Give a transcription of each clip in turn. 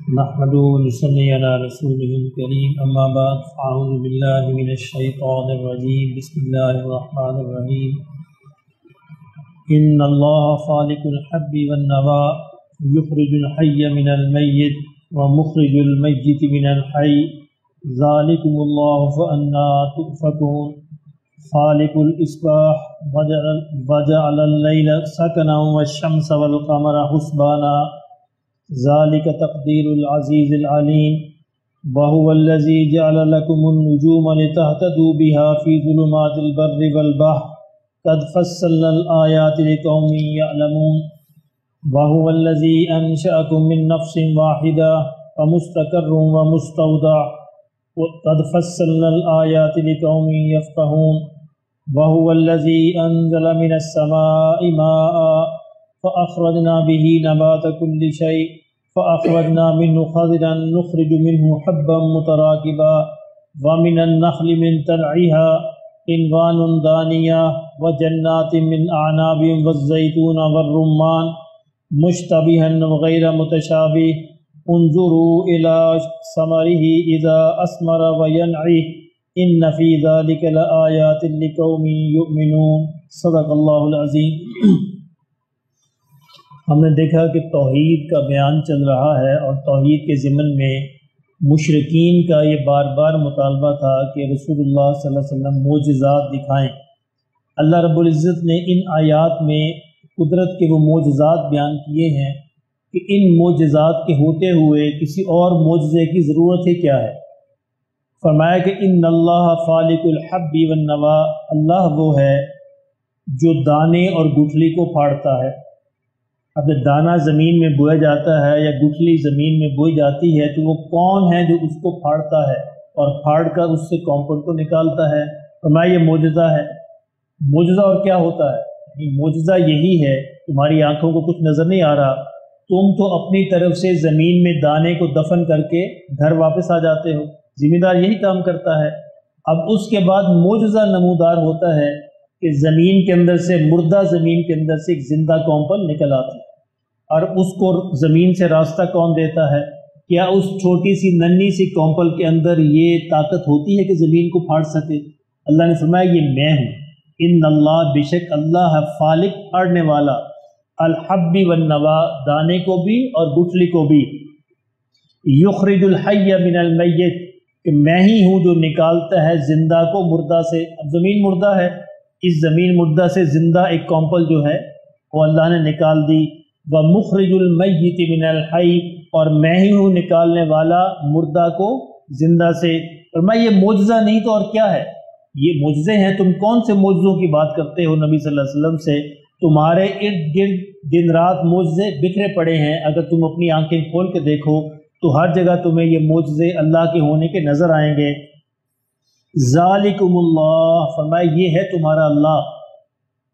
نحمده ونصلي على رسوله الكريم اما بعد اعوذ بالله من الشيطان الرجيم بسم الله الرحمن الرحيم ان الله خالق الحب والنوى يخرج الحي من الميت ومخرج الميت من الحي ذلكم الله فأنا تؤفكون خالق الإصباح وجعل الليل سكنا والشمس والقمر حسبانا ذلك تقدير العزيز العليم وهو الذي جعل لكم النجوم لتهتدوا بها في ظلمات البر والبحر قد فصلنا الآيات لقوم يعلمون وهو الذي أنشأكم من نفس واحدة فمستقر ومستودع قد فصلنا الآيات لقوم يفقهون وهو الذي أنزل من السماء ماء فأخرجنا به نبات كل شيء فأخرجنا منه خضرا نخرج منه حبا متراكبا ومن النخل من طلعها قنوان دانية وجنات من أعناب والزيتون والرمان مشتبها وغير متشابه انظروا إلى ثمره إذا أثمر وينعي إن في ذلك لآيات لقوم يؤمنون صدق اللہ العظیم۔ ہم نے دیکھا کہ توحید کا بیان چل رہا ہے اور توحید کے ضمن میں مشرکین کا یہ بار بار مطالبہ تھا کہ رسول اللہ صلی اللہ علیہ وسلم معجزات دکھائیں۔ اللہ رب العزت نے ان آیات میں قدرت کے وہ معجزات بیان کیے ہیں کہ ان معجزات کے ہوتے ہوئے کسی اور معجزے کی ضرورت ہی کیا ہے۔ فرمایا کہ ان اللہ خالق الحب والنوى، اللہ وہ ہے جو دانے اور گٹھلی کو پھاڑتا ہے۔ اب دانہ زمین میں بویا جاتا ہے یا گٹھلی زمین میں بوئی جاتی ہے تو وہ کون ہے جو اس کو پھاڑتا ہے اور پھاڑ کر اس سے کمپوڈ کو نکالتا ہے؟ فرمایا یہ معجزہ ہے۔ معجزہ اور کیا ہوتا ہے؟ معجزہ یہی ہے، تمہاری آنکھوں کو کچھ نظر نہیں آ رہا، تم تو اپنی طرف سے زمین میں دانے کو دفن کر کے گھر واپس آ جاتے ہو، ذمہ دار یہی کام کرتا ہے۔ اب اس کے بعد معجزہ نمودار ہوتا ہے کہ زمین کے اندر سے، مردہ زمین کے اندر سے ایک زندہ کمپل نکل آتی ہے، اور اس کو زمین سے راستہ کون دیتا ہے؟ کیا اس چھوٹی سی ننھی سی کمپل کے اندر یہ طاقت ہوتی ہے کہ زمین کو پھاڑ سکے؟ اللہ نے فرمایا یہ میں ہوں۔ ان اللہ، بے شک اللہ ہے خالق، پھاڑنے والا، الحب والنوى، دانے کو بھی اور گٹھلی کو بھی، یخرج الحی من المیت، کہ میں ہی ہوں جو نکالتا ہے زندہ کو مردہ سے۔ اب زمین مردہ ہے، اس زمین مردہ سے زندہ ایک کمپل جو ہے وہ اللہ نے نکال دی۔ ومخرج المیت من الحی، اور میں ہی ہوں نکالنے والا مردہ کو زندہ سے۔ فرمایا یہ معجزہ نہیں تو اور کیا ہے؟ یہ معجزے ہیں۔ تم کون سے معجزوں کی بات کرتے ہو نبی صلی اللہ علیہ وسلم سے؟ تمہارے ارد گرد دن رات معجزے بکھرے پڑے ہیں، اگر تم اپنی آنکھیں کھول کے دیکھو تو ہر جگہ تمہیں یہ معجزے اللہ کے ہونے کے نظر آئیں گے۔ ذالکم اللہ، فرمایا یہ ہے تمہارا اللہ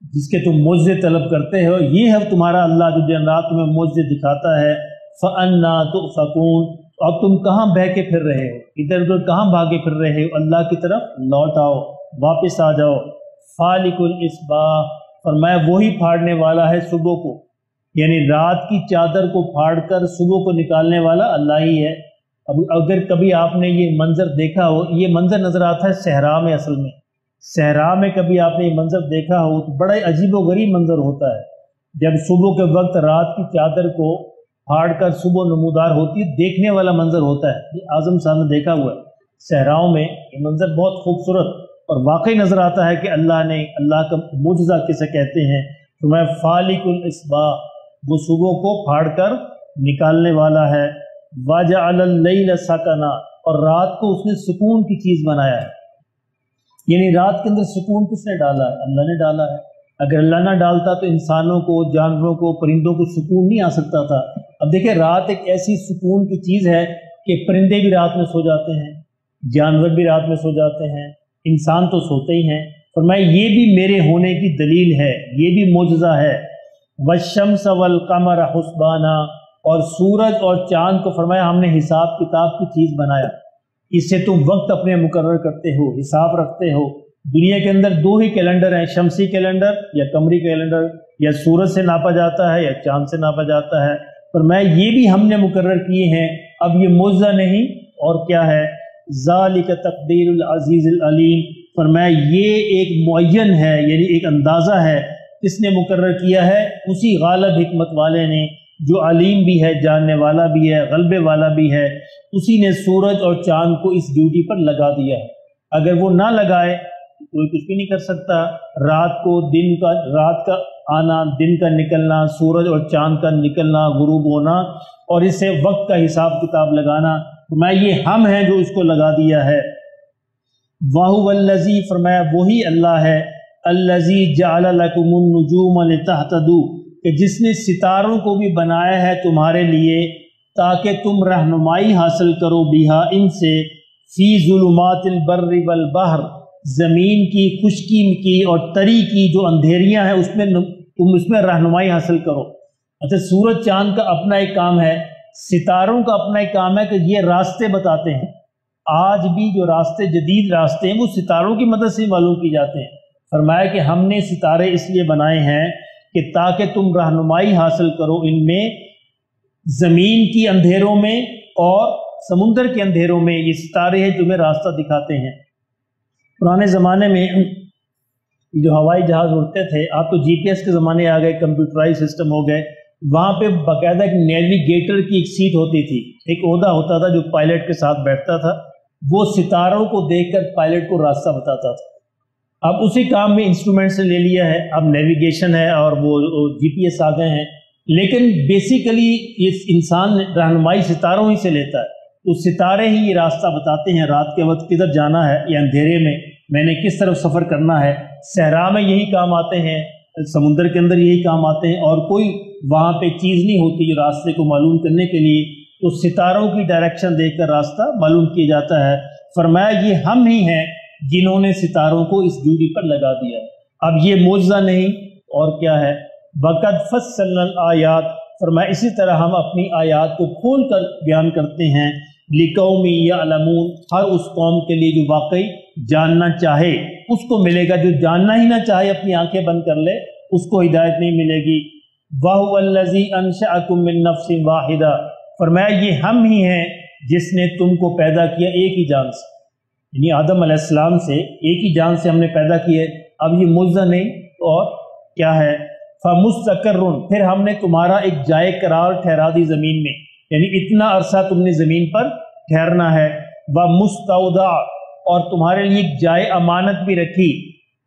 جس کے تم معجزے طلب کرتے ہو، یہ ہے تمہارا اللہ جو دن رات تمہیں معجزے دکھاتا ہے۔ فَأَنَّا تُؤْفَكُونَ، اب تم کہاں بہ کے پھر رہے ہو، ادھر ادھر کہاں بھاگے پھر رہے ہو؟ اللہ کی طرف لوٹ آؤ، واپس آ جاؤ۔ خالق الإصباح، فرمایا وہی پھاڑنے والا ہے صبح کو، یعنی رات کی چادر کو پھاڑ کر صبح کو نکالنے والا اللہ ہی ہے۔ اب اگر کبھی آپ نے یہ منظر دیکھا ہو، یہ منظر نظر آتا ہے صحرا میں، اصل میں صحرا میں کبھی آپ نے یہ منظر دیکھا ہو تو بڑا عجیب و غریب منظر ہوتا ہے جب صبح کے وقت رات کی چادر کو پھاڑ کر صبح نمودار ہوتی ہے، دیکھنے والا منظر ہوتا ہے۔ یہ اعظم صاحب نے دیکھا ہوا ہے صحراؤں میں، یہ منظر بہت خوبصورت اور واقعی نظر آتا ہے کہ اللہ کا معجزہ کسے کہتے ہیں۔ تو میں خالق الإصباح، وہ صبح کو پھاڑ کر نکالنے والا ہے۔ وَجَعَلَ اللَّيْلَ سَكَنًا، اور رات کو اس نے سکون کی چیز بنایا ہے، یعنی رات کے اندر سکون کس نے ڈالا ہے؟ اللہ نے ڈالا ہے۔ اگر اللہ نہ ڈالتا تو انسانوں کو، جانوروں کو، پرندوں کو سکون نہیں آ سکتا تھا۔ اب دیکھیں رات ایک ایسی سکون کی چیز ہے کہ پرندے بھی رات میں سو جاتے ہیں، جانور بھی رات میں سو جاتے ہیں، انسان تو سوتے ہی ہیں۔ فرمایا یہ بھی میرے ہونے کی دلیل ہے، یہ بھی معجزہ ہے۔ وَالشَّمْسَ وَالْقَمَرَ حُسْبَانًا، اور سورج اور چاند کو فرمایا ہم نے حساب کتاب کی چیز بنایا، اس سے تم وقت اپنے مقرر کرتے ہو، حساب رکھتے ہو۔ دنیا کے اندر دو ہی کیلنڈر ہیں، شمسی کیلنڈر یا قمری کیلنڈر، یا سورج سے ناپا جاتا ہے یا چاند سے ناپا جاتا ہے۔ فرمایا یہ بھی ہم نے مقرر کیے ہیں. اب یہ معجزہ نہیں اور کیا ہے؟ ذالک تقدیر العزیز العلیم. فرمایا یہ ایک معین ہے، یعنی ایک اندازہ ہے. کس نے مقرر کیا ہے؟ اسی غالب حکمت والے نے جو علیم بھی ہے، جاننے والا بھی ہے، غلبے والا بھی ہے. اسی نے سورج اور چاند کو اس ڈیوٹی پر لگا دیا ہے. اگر وہ نہ لگائے کوئی کچھ بھی نہیں کر سکتا. رات کا آنا، دن کا نکلنا، سورج اور چاند کا نکلنا، غروب ہونا، اور اس سے وقت کا حساب کتاب لگانا، فرمایا یہ ہم ہیں جو اس کو لگا دیا ہے. وَهُوَ الَّذِي، فرمایا وہی اللہ ہے، الَّذِي جَعَلَ لَكُمُ النُّجُومَ لِتَهْتَدُوا، کہ جس نے ستاروں کو بھی بنایا ہے تمہارے لیے تاکہ تم رہنمائی حاصل کرو، بہا ان سے، فی ظلمات البر والبحر، زمین کی خشکی کی اور تری کی جو اندھیریاں ہیں اس میں تم اس میں رہنمائی حاصل کرو. اچھا، سورج چاند کا اپنا ایک کام ہے، ستاروں کا اپنا ایک کام ہے کہ یہ راستے بتاتے ہیں. آج بھی جو راستے، جدید راستے ہیں، وہ ستاروں کی مدد سے معلوم کی جاتے ہیں. فرمایا کہ ہم نے ستارے اس لیے بنائے ہیں کہ تاکہ تم رہنمائی حاصل کرو ان میں، زمین کی اندھیروں میں اور سمندر کے اندھیروں میں. یہ ستارے ہیں تمہیں راستہ دکھاتے ہیں. پرانے زمانے میں جو ہوائی جہاز اڑتے تھے، آپ تو جی پی ایس کے زمانے آ گئے، کمپیوٹرائز سسٹم ہو گئے. وہاں پہ باقاعدہ ایک نیویگیٹر کی ایک سیٹ ہوتی تھی، ایک عہدہ ہوتا تھا جو پائلٹ کے ساتھ بیٹھتا تھا. وہ ستاروں کو دیکھ کر پائلٹ کو راستہ بتاتا تھا. اب اسی کام میں انسٹرومنٹ سے لے لیا ہے، اب نیویگیشن ہے اور وہ جی پی ایس آ گئے ہیں. لیکن بیسیکلی یہ انسان رہنمائی ستاروں ہی سے لیتا ہے. تو ستارے ہی یہ راستہ بتاتے ہیں، رات کے وقت کدھر جانا ہے، یا اندھیرے میں نے کس طرف سفر کرنا ہے. صحرا میں یہی کام آتے ہیں، سمندر کے اندر یہی کام آتے ہیں، اور کوئی وہاں پہ چیز نہیں ہوتی جو راستے کو معلوم کرنے کے لیے، تو ستاروں کی ڈائریکشن دیکھ کر راستہ معلوم کیا جاتا ہے. فرمایا یہ ہم ہی ہیں جنہوں نے ستاروں کو اس ڈیوٹی پر لگا دیا. اب یہ معجزہ نہیں اور کیا ہے؟ وَقَدْ فَصَّلْنَا الْآيَاتِ، فرمایا اسی طرح ہم اپنی آیات کو کھول کر بیان کرتے ہیں. لِقَوْمٍ يَعْلَمُونَ، ہر اس قوم کے لیے جو واقعی جاننا چاہے اس کو ملے گا. جو جاننا ہی نہ چاہے اپنی آنکھیں بند کر لے اس کو ہدایت نہیں ملے گی. وَهُوَ الَّذِي أَنشَأَكُم مِّن نَّفْسٍ وَاحِدَةٍ، فرمایا یہ ہم ہی ہیں جس نے تم کو پیدا کیا ایک ہی جان سے، یعنی آدم علیہ السلام سے ایک ہی جان سے ہم نے پیدا کیا. اب یہ معجزہ نہیں اور کیا ہے؟ فَمُسْتَقَرٌّ، پھر ہم نے تمہارا ایک جائے قرار ٹھہرا دی زمین میں، یعنی اتنا عرصہ تم نے زمین پر ٹھہرنا ہے. وَمُسْتَوْدَعٌ، اور تمہارے لیے ایک جائے امانت بھی رکھی.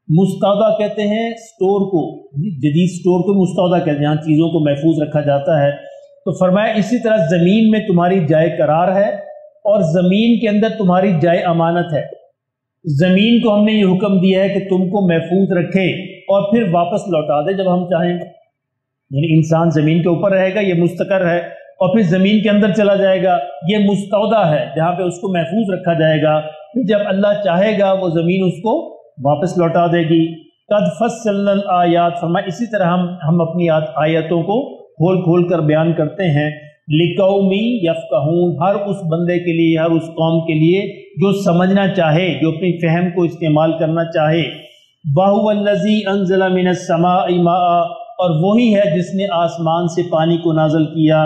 مستودع کہتے ہیں سٹور کو، جدید سٹور کو مستودع کہتے ہیں، جہاں چیزوں کو محفوظ رکھا جاتا ہے. تو فرمایا اسی طرح زمین میں تمہاری جائے قرار ہے اور زمین کے اندر تمہاری جائے امانت ہے. زمین کو ہم نے یہ حکم دیا ہے کہ تم کو محفوظ رکھے اور پھر واپس لوٹا دے جب ہم چاہیں. یعنی انسان زمین کے اوپر رہے گا، یہ مستقر ہے، اور پھر زمین کے اندر چلا جائے گا، یہ مستودع ہے جہاں پہ اس کو محفوظ رکھا جائے گا. پھر جب اللہ چاہے گا وہ زمین اس کو واپس لوٹا دے گی. قد فصلنا الآیات، فرمایا اسی طرح ہم اپنی آیتوں کو کھول کھول کر بیان کرتے ہیں. لِقَوْمٍ یفقہون، ہر اس بندے کے لیے، ہر اس قوم کے لیے جو سمجھنا چاہے، جو اپنی فہم کو استعمال کرنا چاہے. وَهُوَ الَّذِي أَنزَلَ مِنَ السَّمَاءِ مَاءً، اور وہی ہے جس نے آسمان سے پانی کو نازل کیا.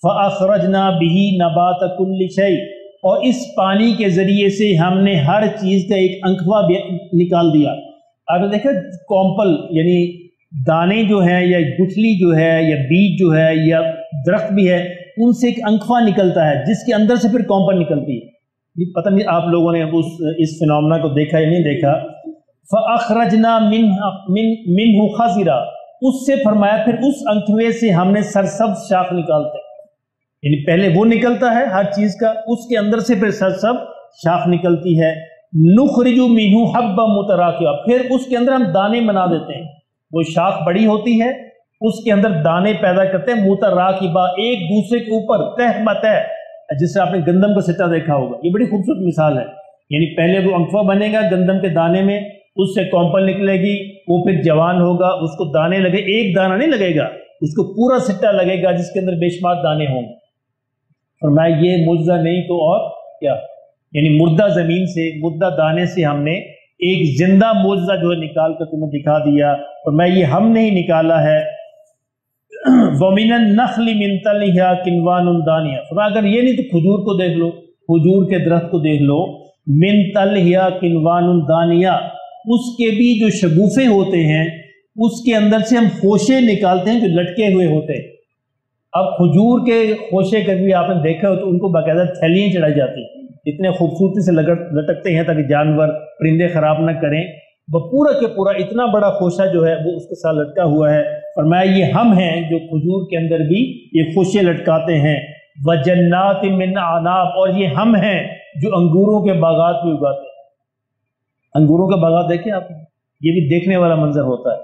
فَأَخْرَجْنَا بِهِ نَبَاتَ كُلِّ شَيْءٍ، اور اس پانی کے ذریعے سے ہم نے ہر چیز کا ایک انخوا نکال دیا. آپ نے دیکھا کومپل، یعنی دانے جو ہیں یا گٹھلی جو ہے یا بیج جو ہے یا درخت بھی ہے، ان سے ایک انخوا نکلتا ہے جس کے اندر سے پھر کومپل نکلتی ہے. یہ پتہ نہیں آپ لوگوں نے اس فنومنا کو دیکھا یا نہیں دیکھا. فَأَخْرَجْنَا مِنْهُ خَضِرًا، اس سے فرمایا پھر اس انخوے سے ہم نے سرسبز شاخ نکالتے ہیں. یعنی پہلے وہ نکلتا ہے ہر چیز کا، اس کے اندر سے پھر سرسبز شاخ نکلتی ہے. نُخْرِجُ مِنْهُ حَبًّا مُتَرَاكِبًا، پھر اس کے اندر ہم دانے بنا دیتے ہیں. وہ شاخ بڑی ہوتی ہے، اس کے اندر دانے پیدا کرتے ہیں، متراکبہ، ایک دوسرے کے اوپر، تہ بتہ، جس سے آپ نے گندم کا سٹا دیکھا ہوگا. یہ بڑی خوبصورت مثال ہے. یعنی پہلے وہ انخوا بنے گا گندم کے دانے میں، اس سے کومپل نکلے گی، وہ پھر جوان ہوگا، اس کو دانے لگے، ایک دانہ نہیں لگے گا، اس کو پورا سٹا لگے گا جس کے اندر بے شمار دانے ہوں گے. فرمایا یہ معجزہ نہیں تو اور کیا؟ یعنی مردہ زمین سے، مردہ دانے سے ہم نے ایک زندہ معجزہ جو ہے نکال کر تمہیں دکھا دیا. اور میں یہ ہم نے ہی نکالا ہے. وَمِنَ النَّخْلِ مِن طَلْعِهَا قِنْوَانٌ دَانِيَةٌ، اگر یہ نہیں تو کھجور کو دیکھ لو، کھجور کے درخت کو دیکھ لو، مِن طَلْعِهَا قِنْوَانٌ دَانِيَةٌ، اس کے بھی جو شگوفے ہوتے ہیں اس کے اندر سے ہم خوشے نکالتے ہیں جو لٹکے ہوئے ہوتے ہیں۔ اب کھجور کے خوشے کبھی آپ نے دیکھا ہو تو ان کو باقاعدہ تھیلیاں چڑھائی جاتی ہیں، اتنے خوبصورتی سے لٹکتے ہیں تاکہ جانور پرندے خراب نہ کریں، وہ پورا کے پورا اتنا بڑا خوشہ جو ہے وہ اس کے ساتھ لٹکا ہوا ہے۔ فرمایا یہ ہم ہیں جو کھجور کے اندر بھی یہ خوشے لٹکاتے ہیں، وَجَنَّاتٍ مِّنْ أَعْنَابٍ، اور یہ ہم ہیں جو انگوروں کے باغات بھی اگاتے ہیں۔ انگوروں کے باغات دیکھیں آپ، یہ بھی دیکھنے والا منظر ہوتا ہے۔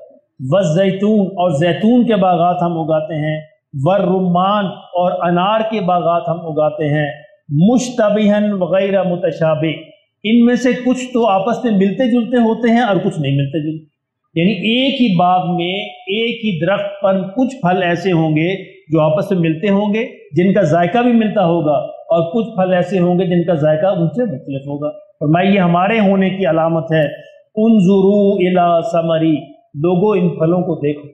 وَالزَّيْتُونَ، اور زیتون کے باغات ہم اگاتے ہیں، وَالرُّمَّانَ، اور انار کے باغات ہم اگاتے ہیں، مُشْتَبِهًا وَغَيْرَ مُتَشَابِهٍ، ان میں سے کچھ تو آپس میں ملتے جلتے ہوتے ہیں اور کچھ نہیں ملتے جلتے، یعنی ایک ہی باغ میں ایک ہی درخت پر کچھ پھل ایسے ہوں گے جو آپس میں ملتے ہوں گے جن کا ذائقہ بھی ملتا ہوگا، اور کچھ پھل ایسے ہوں گے جن کا ذائقہ ان سے مختلف ہوگا۔ فرمایا یہ ہمارے ہونے کی علامت ہے۔ انظروا الی ثمری، لوگوں ان پھلوں کو دیکھو،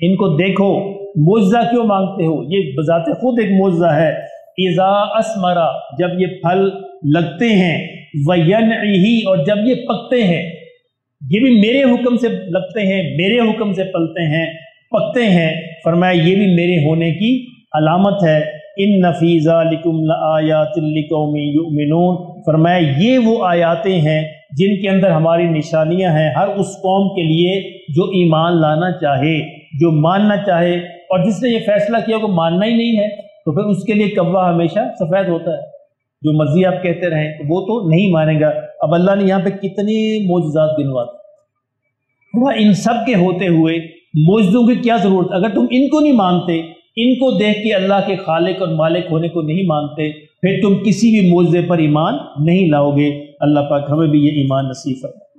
ان کو دیکھو۔ معجزہ کیوں مانگتے ہو؟ یہ بذات خود ایک معجزہ ہے۔ اذا اثمرا، جب یہ پھل لگتے ہیں، وینعہ، اور جب یہ پکتے ہیں، یہ بھی میرے حکم سے لگتے ہیں، میرے حکم سے پلتے ہیں، پکتے ہیں۔ فرمایا یہ بھی میرے ہونے کی علامت ہے۔ ان فی ذالکم لآیات لقوم یؤمنون، فرمایا یہ وہ آیاتیں ہیں جن کے اندر ہماری نشانیاں ہیں ہر اس قوم کے لیے جو ایمان لانا چاہے، جو ماننا چاہے، اور جس نے یہ فیصلہ کیا کہ ماننا ہی نہیں ہے تو پھر اس کے لیے کوا ہمیشہ سفید ہوتا ہے، جو مرضی آپ کہتے رہیں تو وہ تو نہیں مانے گا۔ اب اللہ نے یہاں پہ کتنی معجزات گنوا دی، ان سب کے ہوتے ہوئے معجزوں کی کیا ضرورت؟ اگر تم ان کو نہیں مانتے، ان کو دیکھ کے اللہ کے خالق اور مالک ہونے کو نہیں مانتے، پھر تم کسی بھی معجزے پر ایمان نہیں لاؤ گے۔ اللہ پاک ہمیں بھی یہ ایمان نصیب فرمائے۔